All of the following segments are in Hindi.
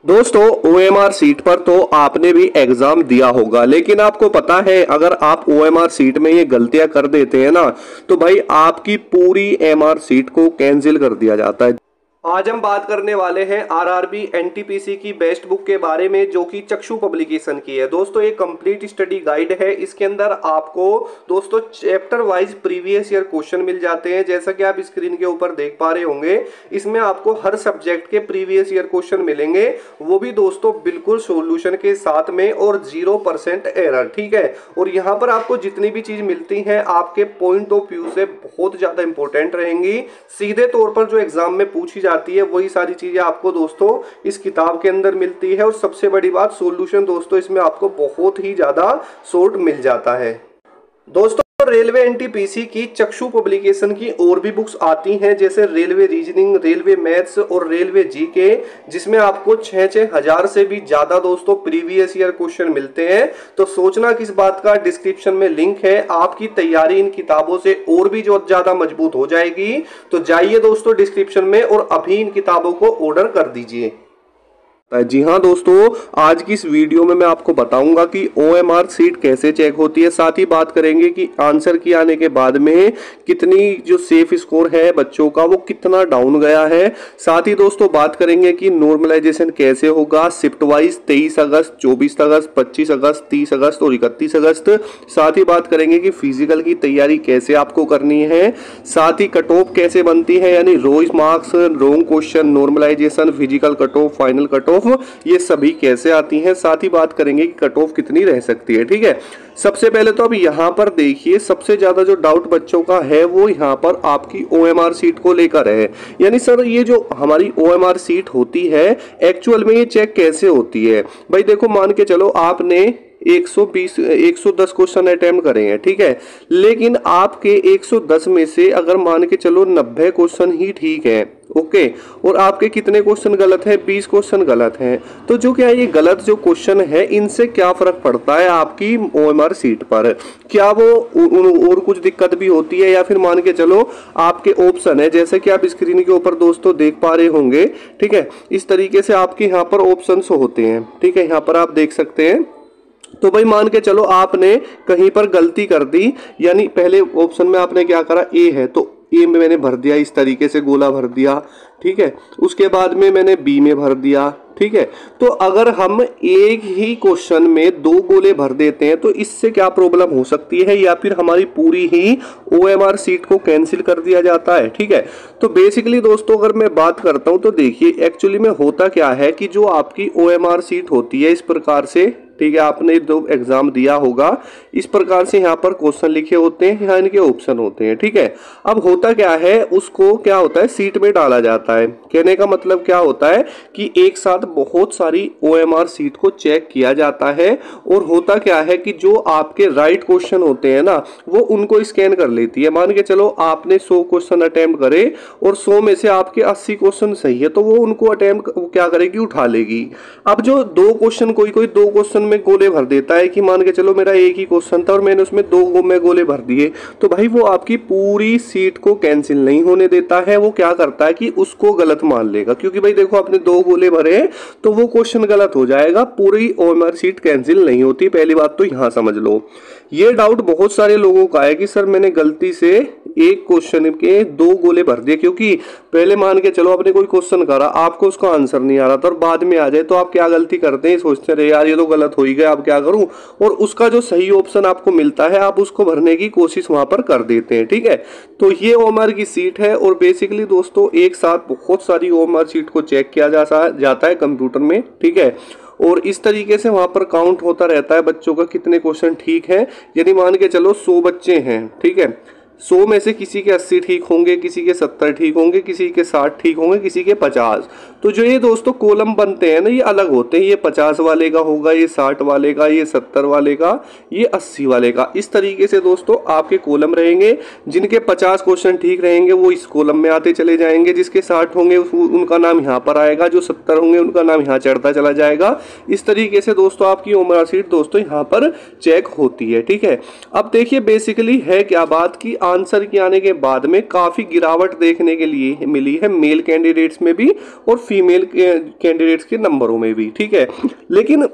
दोस्तों ओएमआर सीट पर तो आपने भी एग्जाम दिया होगा, लेकिन आपको पता है अगर आप ओएमआर सीट में ये गलतियां कर देते हैं ना तो भाई आपकी पूरी एमआर सीट को कैंसिल कर दिया जाता है। आज हम बात करने वाले हैं आरआरबी एनटीपीसी की बेस्ट बुक के बारे में, जो कि चक्षु पब्लिकेशन की है। दोस्तों ये कंप्लीट स्टडी गाइड है। इसके अंदर आपको दोस्तों chapter wise previous year question मिल जाते हैं, जैसा कि आप स्क्रीन के ऊपर देख पा रहे होंगे। इसमें आपको हर सब्जेक्ट के प्रीवियस ईयर क्वेश्चन मिलेंगे, वो भी दोस्तों बिल्कुल सोल्यूशन के साथ में और 0% एरर, ठीक है। और यहाँ पर आपको जितनी भी चीज मिलती है आपके पॉइंट ऑफ व्यू से बहुत ज्यादा इंपॉर्टेंट रहेंगी। सीधे तौर पर जो एग्जाम में पूछी जाती है वही सारी चीजें आपको दोस्तों इस किताब के अंदर मिलती है। और सबसे बड़ी बात, सॉल्यूशन दोस्तों इसमें आपको बहुत ही ज्यादा शॉर्ट मिल जाता है। दोस्तों रेलवे एनटीपीसी की चक्षु पब्लिकेशन की और भी बुक्स आती हैं, जैसे रेलवे रीजनिंग, रेलवे मैथ्स और रेलवे जीके, जिसमें आपको 6-6 हजार से भी ज्यादा दोस्तों प्रीवियस ईयर क्वेश्चन मिलते हैं। तो सोचना किस बात का, डिस्क्रिप्शन में लिंक है। आपकी तैयारी इन किताबों से और भी जो ज्यादा मजबूत हो जाएगी। तो जाइए दोस्तों डिस्क्रिप्शन में और अभी इन किताबों को ऑर्डर कर दीजिए। जी हाँ दोस्तों, आज की इस वीडियो में मैं आपको बताऊंगा कि ओएमआर सीट कैसे चेक होती है। साथ ही बात करेंगे कि आंसर की आने के बाद में कितनी जो सेफ स्कोर है बच्चों का वो कितना डाउन गया है। साथ ही दोस्तों बात करेंगे कि नॉर्मलाइजेशन कैसे होगा शिफ्ट वाइज 23 अगस्त, 24 अगस्त, 25 अगस्त, 30 अगस्त और 31 अगस्त। साथ ही बात करेंगे कि फिजिकल की तैयारी कैसे आपको करनी है। साथ ही कट ऑफ कैसे बनती है, यानी raw marks, wrong question, normalisation, physical cut off, final cut off, ये सभी कैसे आती हैं। साथ ही बात करेंगे कि कट ऑफ कितनी रह सकती है, ठीक है। सबसे पहले तो अब यहाँ पर देखिए, सबसे ज्यादा जो डाउट बच्चों का है वो यहाँ पर आपकी ओएमआर सीट को लेकर है। यानी सर ये जो हमारी ओएमआर सीट होती है एक्चुअल में ये चेक कैसे होती है। भाई देखो, मान के चलो आपने 110 क्वेश्चन अटेम्प्ट करे हैं, ठीक है। लेकिन आपके 110 में से अगर मान के चलो 90 क्वेश्चन ही ठीक है, ओके, और आपके कितने क्वेश्चन गलत हैं, 20 क्वेश्चन गलत हैं। तो जो क्या ये गलत जो क्वेश्चन है इनसे क्या फर्क पड़ता है आपकी ओएमआर सीट पर? क्या वो और कुछ दिक्कत भी होती है, या फिर मान के चलो आपके ऑप्शन है, जैसे कि आप स्क्रीन के ऊपर दोस्तों देख पा रहे होंगे, ठीक है। इस तरीके से आपके यहाँ पर ऑप्शन होते हैं, ठीक है। यहाँ पर आप देख सकते हैं। तो भाई मान के चलो आपने कहीं पर गलती कर दी, यानी पहले ऑप्शन में आपने क्या करा, ए है तो ए में मैंने भर दिया, इस तरीके से गोला भर दिया, ठीक है। उसके बाद में मैंने बी में भर दिया, ठीक है। तो अगर हम एक ही क्वेश्चन में 2 गोले भर देते हैं तो इससे क्या प्रॉब्लम हो सकती है, या फिर हमारी पूरी ही ओएमआर सीट को कैंसिल कर दिया जाता है, ठीक है। तो बेसिकली दोस्तों अगर मैं बात करता हूं तो देखिए एक्चुअली में होता क्या है कि जो आपकी ओएमआर सीट होती है इस प्रकार से, ठीक है, आपने जो एग्जाम दिया होगा इस प्रकार से यहाँ पर क्वेश्चन लिखे होते हैं, यहाँ इनके ऑप्शन होते हैं, ठीक है। अब होता क्या है, उसको क्या होता है सीट में डाला जाता है। कहने का मतलब क्या होता है कि एक साथ बहुत सारी ओएमआर सीट को चेक किया जाता है। और होता क्या है कि जो आपके राइट क्वेश्चन होते हैं ना वो उनको स्कैन कर लेती है। मान के चलो आपने 100 क्वेश्चन अटेम्प्ट करे और 100 में से आपके 80 क्वेश्चन सही है, तो वो उनको अटेम्प्ट क्या करेगी, उठा लेगी। अब जो 2 क्वेश्चन, कोई 2 क्वेश्चन में गोले भर देता है कि मान के चलो मेरा एक ही क्वेश्चन था और मैंने उसमें 2 में गोले भर दिए, तो भाई वो आपकी पूरी सीट को कैंसिल नहीं होने देता है। वो क्या करता है कि उसको गलत मान लेगा, क्योंकि भाई देखो आपने 2 गोले भरे तो वो क्वेश्चन गलत हो जाएगा, पूरी ओएमआर सीट कैंसिल नहीं होती। पहली बात तो यहां समझ लो। ये डाउट बहुत सारे लोगों का है कि सर मैंने गलती से एक क्वेश्चन के 2 गोले भर दिए, क्योंकि पहले मान के चलो आपने कोई क्वेश्चन करा, आपको उसका आंसर नहीं आ रहा था और बाद में आ जाए तो आप क्या गलती करते हैं, सोचते रहे यार ये तो गलत हो ही गया, अब क्या करूं। और उसका जो सही ऑप्शन आपको मिलता है आप उसको भरने की कोशिश वहां पर कर देते हैं, ठीक है। तो ये ओएमआर की सीट है और बेसिकली दोस्तों एक साथ बहुत सारी ओएमआर सीट को चेक किया जाता है कंप्यूटर में, ठीक है। और इस तरीके से वहां पर काउंट होता रहता है बच्चों का कितने क्वेश्चन ठीक है। यदि मान के चलो 100 बच्चे हैं, ठीक है, 100 में से किसी के 80 ठीक होंगे, किसी के 70 ठीक होंगे, किसी के 60 ठीक होंगे, किसी के 50। तो जो ये दोस्तों कॉलम बनते हैं ना ये अलग होते हैं, ये 50 वाले का होगा, ये 60 वाले का, ये 70 वाले का, ये 80 वाले का। इस तरीके से दोस्तों आपके कॉलम रहेंगे। जिनके 50 क्वेश्चन ठीक रहेंगे वो इस कॉलम में आते चले जाएंगे, जिसके 60 होंगे उनका नाम यहाँ पर आएगा, जो 70 होंगे उनका नाम यहाँ चढ़ता चला जाएगा। इस तरीके से दोस्तों आपकी ओएमआर सीट दोस्तों यहाँ पर चेक होती है, ठीक है। अब देखिए बेसिकली है क्या बात की आंसर के आने के बाद में काफी गिरावट देखने के लिए मिली है मेल कैंडिडेट्स में भी और फीमेल कैंडिडेट्स के नंबरों में भी, ठीक है। लेकिन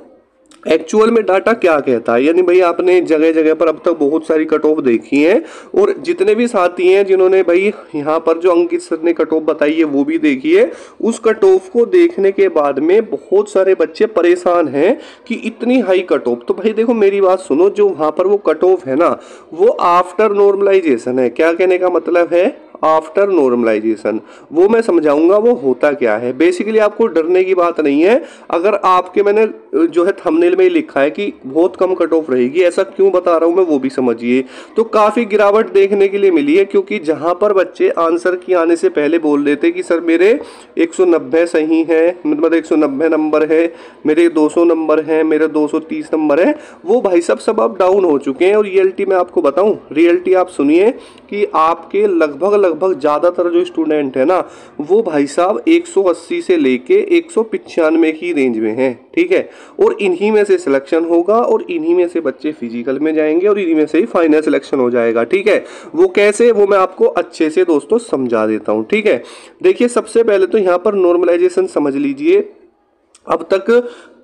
एक्चुअल में डाटा क्या कहता है, यानी भाई आपने जगह जगह पर अब तक बहुत सारी कट ऑफ देखी है, और जितने भी साथी हैं जिन्होंने भाई यहाँ पर जो अंकित सर ने कट ऑफ बताई है वो भी देखी है, उस कट ऑफ को देखने के बाद में बहुत सारे बच्चे परेशान हैं कि इतनी हाई कट ऑफ। तो भाई देखो मेरी बात सुनो, जो वहाँ पर वो कट ऑफ है ना, वो आफ्टर नॉर्मलाइजेशन है। क्या कहने का मतलब है, आफ्टर नॉर्मलाइजेशन। वो मैं समझाऊंगा वो होता क्या है। बेसिकली आपको डरने की बात नहीं है। अगर आपके मैंने जो है थंबनेल में ही लिखा है कि बहुत कम कट ऑफ रहेगी, ऐसा क्यों बता रहा हूं मैं वो भी समझिए। तो काफ़ी गिरावट देखने के लिए मिली है, क्योंकि जहां पर बच्चे आंसर की आने से पहले बोल देते कि सर मेरे 190 सही है, मतलब 190 नंबर है, मेरे 200 नंबर है, मेरे 230 नंबर है, वो भाई सब अब डाउन हो चुके हैं। और रियलिटी में आपको बताऊं, रियलिटी आप सुनिए कि आपके लगभग ज़्यादातर जो स्टूडेंट है ना, वो भाई साहब 180 से लेके 195 की रेंज में हैं, ठीक है। और इन्हीं में से सिलेक्शन होगा, और इन्हीं में से बच्चे फिजिकल में जाएंगे, और इन्हीं में से ही फाइनल सिलेक्शन हो जाएगा, ठीक है। वो कैसे, वो मैं आपको अच्छे से दोस्तों समझा देता हूँ, ठीक है। देखिए सबसे पहले तो यहाँ पर नॉर्मलाइजेशन समझ लीजिए। अब तक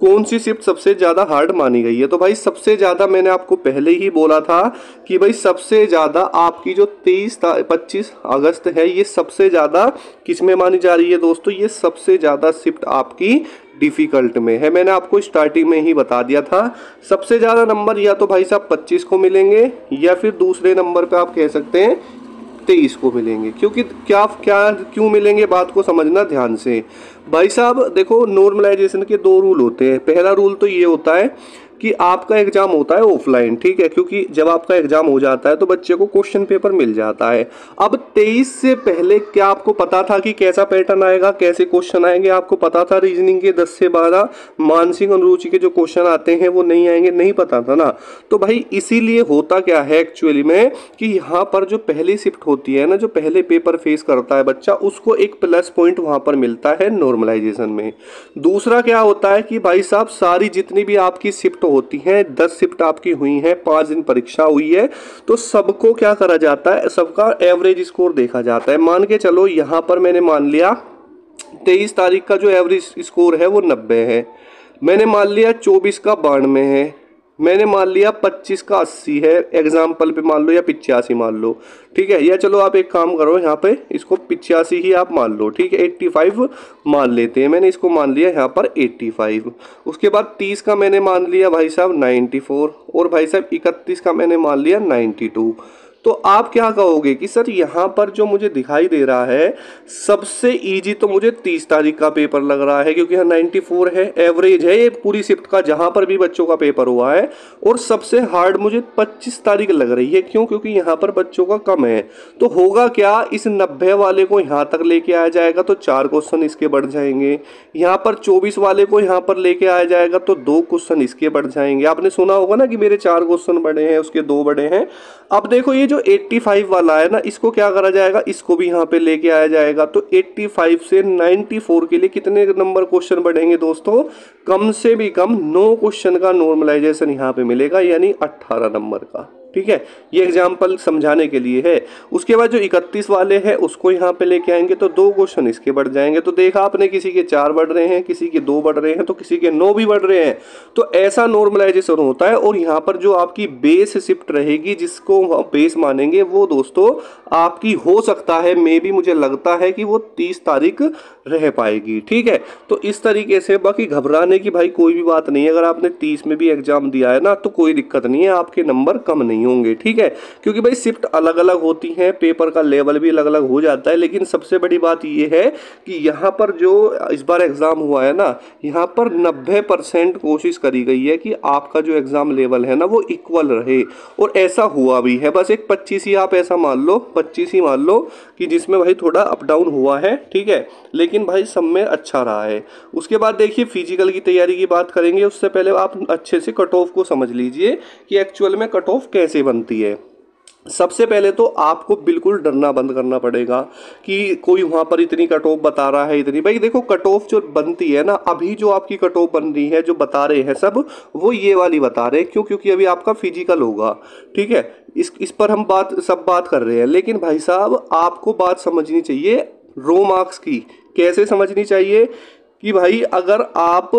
कौन सी शिफ्ट सबसे ज़्यादा हार्ड मानी गई है, तो भाई सबसे ज़्यादा मैंने आपको पहले ही बोला था कि भाई सबसे ज़्यादा आपकी जो 25 अगस्त है, ये सबसे ज़्यादा किस में मानी जा रही है दोस्तों, ये सबसे ज़्यादा शिफ्ट आपकी डिफ़िकल्ट में है। मैंने आपको स्टार्टिंग में ही बता दिया था। सबसे ज़्यादा नंबर या तो भाई साहब 25 को मिलेंगे, या फिर दूसरे नंबर पे आप कह सकते हैं 23 को मिलेंगे। क्योंकि क्यों मिलेंगे, बात को समझना ध्यान से। भाई साहब देखो, नॉर्मलाइजेशन के 2 रूल होते हैं। पहला रूल तो ये होता है कि आपका एग्जाम होता है ऑफलाइन, ठीक है, क्योंकि जब आपका एग्जाम हो जाता है तो बच्चे को क्वेश्चन पेपर मिल जाता है। अब 23 से पहले क्या आपको पता था कि कैसा पैटर्न आएगा, कैसे क्वेश्चन आएंगे, आपको पता था रीजनिंग के 10 से 12 मानसिक अनुरूचि के जो क्वेश्चन आते हैं वो नहीं आएंगे, नहीं पता था ना। तो भाई इसीलिए होता क्या है एक्चुअली में कि यहाँ पर जो पहली शिफ्ट होती है ना, जो पहले पेपर फेस करता है बच्चा, उसको एक प्लस पॉइंट वहाँ पर मिलता है नॉर्मलाइजेशन में। दूसरा क्या होता है कि भाई साहब सारी जितनी भी आपकी शिफ्ट होती हैं, 10 शिफ्ट आपकी हुई हैं, 5 दिन परीक्षा हुई है, तो सबको क्या करा जाता है, सबका एवरेज स्कोर देखा जाता है। मान के चलो यहाँ पर मैंने मान लिया 23 तारीख का जो एवरेज स्कोर है वो 90 है, मैंने मान लिया 24 का 92 है, मैंने मान लिया 25 का 80 है, एग्जाम्पल पे मान लो, या 85 मान लो, ठीक है। या चलो आप एक काम करो, यहाँ पे इसको 85 ही आप मान लो, ठीक है, 85 मान लेते हैं। मैंने इसको मान लिया यहाँ पर 85। उसके बाद 30 का मैंने मान लिया भाई साहब 94, और भाई साहब 31 का मैंने मान लिया 92। तो आप क्या कहोगे कि सर यहाँ पर जो मुझे दिखाई दे रहा है सबसे इजी तो मुझे 30 तारीख का पेपर लग रहा है, क्योंकि यहाँ 94 है, एवरेज है ये पूरी शिफ्ट का जहाँ पर भी बच्चों का पेपर हुआ है। और सबसे हार्ड मुझे 25 तारीख लग रही है, क्यों, क्योंकि यहाँ पर बच्चों का कम है। तो होगा क्या, इस 90 वाले को यहाँ तक लेके आया जाएगा तो 4 क्वेश्चन इसके बढ़ जाएंगे, यहाँ पर 24 वाले को यहाँ पर लेके आया जाएगा तो 2 क्वेश्चन इसके बढ़ जाएंगे। आपने सुना होगा ना कि मेरे 4 क्वेश्चन बढ़े हैं, उसके 2 बढ़े हैं। अब देखो ये जो 85 वाला है ना, इसको क्या करा जाएगा, इसको भी यहाँ पे लेके आया जाएगा। तो 85 से 94 के लिए कितने नंबर क्वेश्चन बढ़ेंगे दोस्तों, कम से भी कम 9 क्वेश्चन का नॉर्मलाइजेशन यहाँ पे मिलेगा, यानी 18 नंबर का, ठीक है। ये एग्जाम्पल समझाने के लिए है। उसके बाद जो 31 वाले हैं उसको यहाँ पे लेके आएंगे तो 2 क्वेश्चन इसके बढ़ जाएंगे। तो देखा आपने, किसी के 4 बढ़ रहे हैं, किसी के 2 बढ़ रहे हैं, तो किसी के 9 भी बढ़ रहे हैं। तो ऐसा नॉर्मलाइजेशन होता है। और यहाँ पर जो आपकी बेस शिफ्ट रहेगी, जिसको बेस मानेंगे, वो दोस्तों आपकी हो सकता है, मे भी मुझे लगता है कि वो 30 तारीख रह पाएगी, ठीक है। तो इस तरीके से, बाकी घबराने की भाई कोई भी बात नहीं है। अगर आपने 30 में भी एग्जाम दिया है ना तो कोई दिक्कत नहीं है, आपके नंबर कम नहीं होंगे, ठीक है। क्योंकि भाई शिफ्ट अलग अलग होती हैं, पेपर का लेवल भी अलग अलग हो जाता है। लेकिन सबसे बड़ी बात ये है कि यहाँ पर जो इस बार एग्जाम हुआ है ना, यहाँ पर 90% कोशिश करी गई है कि आपका जो एग्जाम लेवल है ना वो इक्वल रहे, और ऐसा हुआ भी है। बस एक 25 ही आप ऐसा मान लो, 25 ही मान लो कि जिसमें भाई थोड़ा अप डाउन हुआ है, ठीक है, लेकिन भाई सब में अच्छा रहा है। उसके बाद देखिए फिजिकल की तैयारी की बात करेंगे, उससे पहले आप अच्छे से कट ऑफ को समझ लीजिए कि एक्चुअल में कट ऑफ कैसे बनती है। सबसे पहले तो आपको बिल्कुल डरना बंद करना पड़ेगा कि कोई वहाँ पर इतनी कट ऑफ बता रहा है, इतनी। भाई देखो कट ऑफ जो बनती है ना, अभी जो आपकी कट ऑफ बन रही है, जो बता रहे हैं सब, वो ये वाली बता रहे हैं। क्यों, क्योंकि अभी आपका फिजिकल होगा, ठीक है। इस पर हम बात कर रहे हैं। लेकिन भाई साहब आपको बात समझनी चाहिए रो मार्क्स की, कैसे समझनी चाहिए कि भाई अगर आप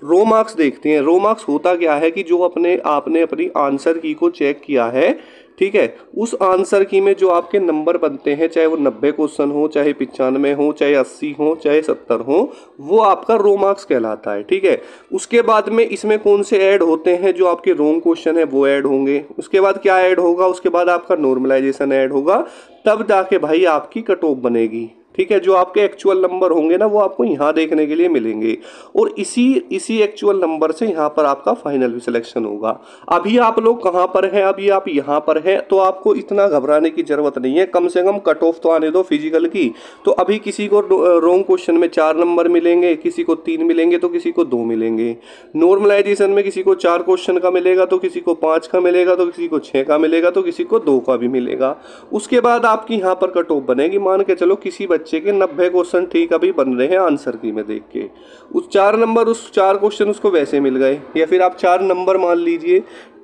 रो मार्क्स देखते हैं, रो मार्क्स होता क्या है कि जो आपने अपनी आंसर की को चेक किया है, ठीक है, उस आंसर की में जो आपके नंबर बनते हैं, चाहे वो 90 क्वेश्चन हो, चाहे 95 हो, चाहे 80 हो, चाहे 70 हो, वो आपका रो मार्क्स कहलाता है। ठीक है, उसके बाद में इसमें कौन से ऐड होते हैं, जो आपके रॉन्ग क्वेश्चन है वो ऐड होंगे। उसके बाद क्या ऐड होगा, उसके बाद आपका नॉर्मलाइजेशन ऐड होगा, तब जाके भाई आपकी कट ऑफ बनेगी। ठीक है, जो आपके एक्चुअल नंबर होंगे ना वो आपको यहाँ देखने के लिए मिलेंगे, और इसी एक्चुअल नंबर से यहाँ पर आपका फाइनल भी सिलेक्शन होगा। अभी आप लोग कहाँ पर हैं, अभी आप यहाँ पर हैं, तो आपको इतना घबराने की जरूरत नहीं है, कम से कम कट ऑफ तो आने दो फिजिकल की। तो अभी किसी को रॉन्ग क्वेश्चन में 4 नंबर मिलेंगे, किसी को 3 मिलेंगे, तो किसी को 2 मिलेंगे। नॉर्मलाइजेशन में किसी को 4 क्वेश्चन का मिलेगा, तो किसी को 5 का मिलेगा, तो किसी को 6 का मिलेगा, तो किसी को 2 का भी मिलेगा। उसके बाद आपकी यहाँ पर कट ऑफ बनेगी। मान के चलो किसी बच्चे के 90 क्वेश्चन ठीक अभी बन रहे हैं आंसर की में देख के, उस 4 नंबर, उस 4 क्वेश्चन उसको वैसे मिल गए, या फिर आप 4 नंबर मान लीजिए,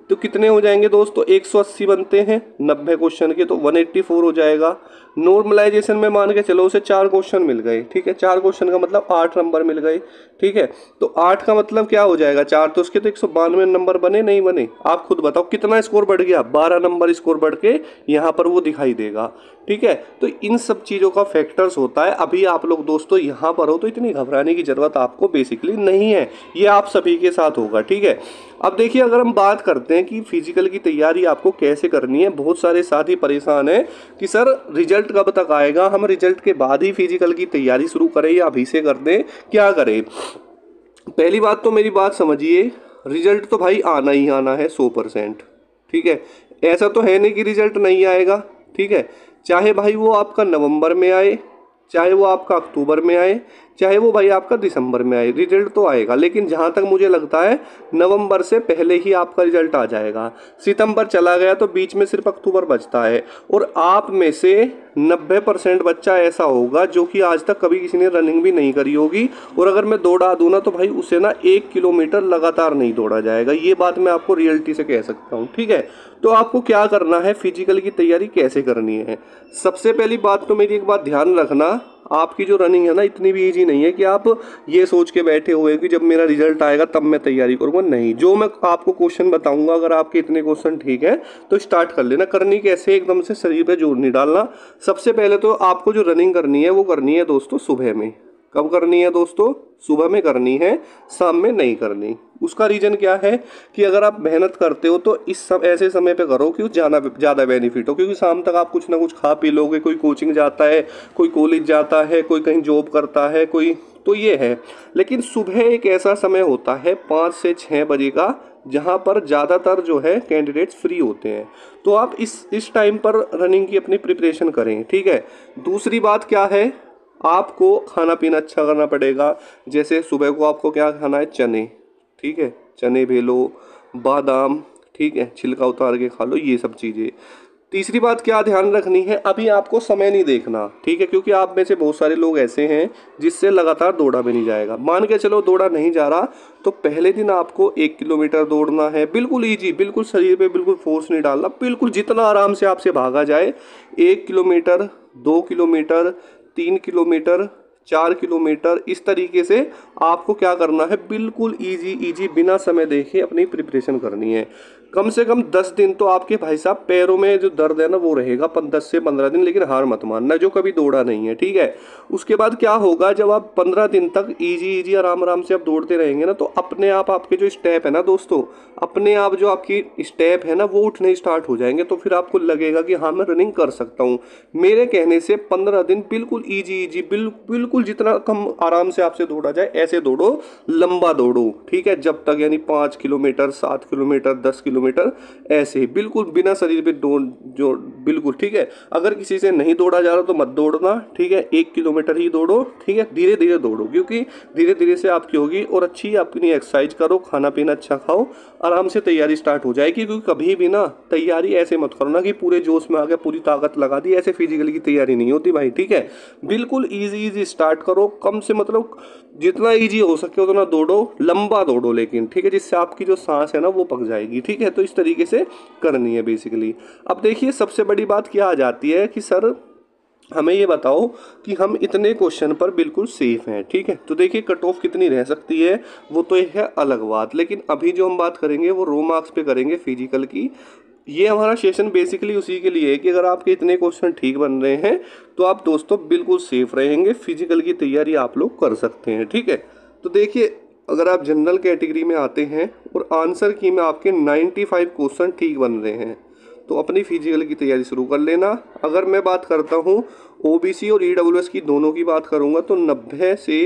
तो कितने हो जाएंगे दोस्तों, 180 बनते हैं 90 क्वेश्चन के, तो 184 हो जाएगा। नॉर्मलाइजेशन में मान के चलो उसे 4 क्वेश्चन मिल गए, ठीक है, 4 क्वेश्चन का मतलब 8 नंबर मिल गए। ठीक है, तो 8 का मतलब क्या हो जाएगा, 4 तो उसके तो 192 नंबर बने, नहीं बने, आप खुद बताओ कितना स्कोर बढ़ गया, 12 नंबर स्कोर बढ़ के यहाँ पर वो दिखाई देगा। ठीक है, तो इन सब चीज़ों का फैक्टर्स होता है। अभी आप लोग दोस्तों यहाँ पर हो तो इतनी घबराने की ज़रूरत आपको बेसिकली नहीं है, ये आप सभी के साथ होगा। ठीक है, अब देखिए अगर हम बात करते हैं कि फिजिकल की तैयारी आपको कैसे करनी है, बहुत सारे साथी परेशान हैं कि सर रिजल्ट कब तक आएगा, हम रिजल्ट के बाद ही फिजिकल की तैयारी शुरू करें या अभी से कर दें, क्या करें। पहली बात तो मेरी बात समझिए, रिजल्ट तो भाई आना ही आना है 100%। ठीक है, ऐसा तो है नहीं कि रिजल्ट नहीं आएगा। ठीक है, चाहे भाई वो आपका नवंबर में आए, चाहे वो आपका अक्टूबर में आए, चाहे वो भाई आपका दिसंबर में आए, रिजल्ट तो आएगा। लेकिन जहाँ तक मुझे लगता है नवंबर से पहले ही आपका रिजल्ट आ जाएगा। सितंबर चला गया तो बीच में सिर्फ अक्टूबर बचता है, और आप में से 90% बच्चा ऐसा होगा जो कि आज तक कभी किसी ने रनिंग भी नहीं करी होगी, और अगर मैं दौड़ा दूँ ना तो भाई उसे ना 1 किलोमीटर लगातार नहीं दौड़ा जाएगा। ये बात मैं आपको रियलिटी से कह सकता हूँ। ठीक है, तो आपको क्या करना है, फिजिकल की तैयारी कैसे करनी है। सबसे पहली बात तो मेरी एक बात ध्यान रखना, आपकी जो रनिंग है ना इतनी भी ईजी नहीं है कि आप ये सोच के बैठे हुए कि जब मेरा रिजल्ट आएगा तब मैं तैयारी करूँगा। नहीं, जो मैं आपको क्वेश्चन बताऊंगा, अगर आपके इतने क्वेश्चन ठीक है तो स्टार्ट कर लेना। करनी कैसे, एकदम से शरीर पे जोर नहीं डालना। सबसे पहले तो आपको जो रनिंग करनी है वो करनी है दोस्तों सुबह में। कब करनी है दोस्तों, सुबह में करनी है, शाम में नहीं करनी। उसका रीज़न क्या है कि अगर आप मेहनत करते हो तो ऐसे समय पे करो कि ज़्यादा बेनिफिट हो, क्योंकि शाम तक आप कुछ ना कुछ खा पी लोगे। कोई कोचिंग जाता है, कोई कॉलेज जाता है, कोई कहीं जॉब करता है, कोई, तो ये है। लेकिन सुबह एक ऐसा समय होता है 5 से 6 बजे का, जहाँ पर ज़्यादातर जो है कैंडिडेट्स फ्री होते हैं, तो आप इस टाइम पर रनिंग की अपनी प्रिपरेशन करें। ठीक है, दूसरी बात क्या है, आपको खाना पीना अच्छा करना पड़ेगा। जैसे सुबह को आपको क्या खाना है, चने, ठीक है, चने भेलो, बादाम, ठीक है, छिलका उतार के खा लो, ये सब चीज़ें। तीसरी बात क्या ध्यान रखनी है, अभी आपको समय नहीं देखना, ठीक है, क्योंकि आप में से बहुत सारे लोग ऐसे हैं जिससे लगातार दौड़ा भी नहीं जाएगा। मान के चलो दौड़ा नहीं जा रहा तो पहले दिन आपको 1 किलोमीटर दौड़ना है, बिल्कुल ईजी, बिल्कुल शरीर पे बिल्कुल फोर्स नहीं डालना, बिल्कुल जितना आराम से आपसे भागा जाए। 1 किलोमीटर, 2 किलोमीटर, 3 किलोमीटर, 4 किलोमीटर, इस तरीके से आपको क्या करना है, बिल्कुल इजी बिना समय देखे अपनी प्रिपरेशन करनी है। कम से कम 10 दिन तो आपके भाई साहब पैरों में जो दर्द है ना वो रहेगा, 10 से 15 दिन, लेकिन हार मत मानना जो कभी दौड़ा नहीं है। ठीक है, उसके बाद क्या होगा, जब आप 15 दिन तक इजी आराम से आप दौड़ते रहेंगे ना, तो अपने आप आपके जो स्टेप है ना दोस्तों, अपने आप जो आपकी स्टेप है ना वो उठने स्टार्ट हो जाएंगे। तो फिर आपको लगेगा कि हाँ मैं रनिंग कर सकता हूँ। मेरे कहने से 15 दिन बिल्कुल ईजी बिल्कुल जितना कम आराम से आपसे दौड़ा जाए ऐसे दौड़ो, लंबा दौड़ो। ठीक है, जब तक यानी 5 किलोमीटर, 7 किलोमीटर, 10 किलोमीटर, ऐसे बिल्कुल बिना शरीर पे जो बिल्कुल। ठीक है, अगर किसी से नहीं दौड़ा जा रहा तो मत दौड़ना। ठीक है, 1 किलोमीटर ही दौड़ो। ठीक है, धीरे धीरे दौड़ो, क्योंकि धीरे धीरे से आपकी होगी, और अच्छी अपनी एक्सरसाइज करो, खाना पीना अच्छा खाओ, आराम से तैयारी स्टार्ट हो जाएगी। क्योंकि कभी भी ना तैयारी ऐसे मत करो ना कि पूरे जोश में आ गया, पूरी ताकत लगा दी, ऐसे फिजिकल की तैयारी नहीं होती भाई। ठीक है, बिल्कुल इजी स्टार्ट करो, कम से मतलब जितना इजी हो सके उतना दौड़ो, लंबा दौड़ो लेकिन, ठीक है, जिससे आपकी जो सांस है ना वो पक जाएगी। ठीक है, तो इस तरीके से करनी है बेसिकली। अब देखिए सबसे बड़ी बात क्या आ जाती है कि सर हमें ये बताओ कि हम इतने क्वेश्चन पर बिल्कुल सेफ हैं। ठीक है, तो देखिए कट ऑफ कितनी रह सकती है वो तो एक है अलग बात, लेकिन अभी जो हम बात करेंगे वो रो मार्क्स पे करेंगे फिजिकल की। ये हमारा सेशन बेसिकली उसी के लिए है कि अगर आपके इतने क्वेश्चन ठीक बन रहे हैं तो आप दोस्तों बिल्कुल सेफ रहेंगे, फिजिकल की तैयारी आप लोग कर सकते हैं। ठीक है, तो देखिए अगर आप जनरल कैटेगरी में आते हैं और आंसर की में आपके 95 क्वेश्चन ठीक बन रहे हैं तो अपनी फिजिकल की तैयारी शुरू कर लेना। अगर मैं बात करता हूँ ओबीसी और ईडब्ल्यूएस की दोनों की बात करूँगा तो 90 से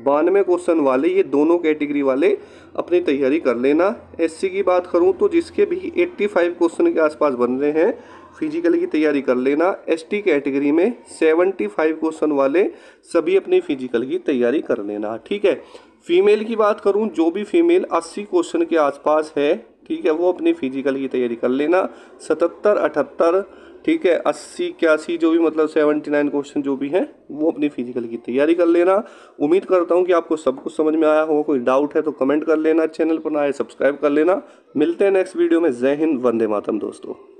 92 क्वेश्चन वाले ये दोनों कैटेगरी वाले अपनी तैयारी कर लेना। एससी की बात करूँ तो जिसके भी 85 क्वेश्चन के आसपास बन रहे हैं फिजिकल की तैयारी कर लेना। एसटी कैटेगरी में 75 क्वेश्चन वाले सभी अपनी फिजिकल की तैयारी कर लेना। ठीक है, फीमेल की बात करूं जो भी फीमेल 80 क्वेश्चन के आसपास है, ठीक है, वो अपनी फिजिकल की तैयारी कर लेना। 77, 78, ठीक है, 80, 81 जो भी मतलब 79 क्वेश्चन जो भी हैं वो अपनी फिजिकल की तैयारी कर लेना। उम्मीद करता हूं कि आपको सब कुछ समझ में आया होगा। कोई डाउट है तो कमेंट कर लेना, चैनल पर नया है सब्सक्राइब कर लेना। मिलते हैं नेक्स्ट वीडियो में। जय हिंद, वंदे मातरम दोस्तों।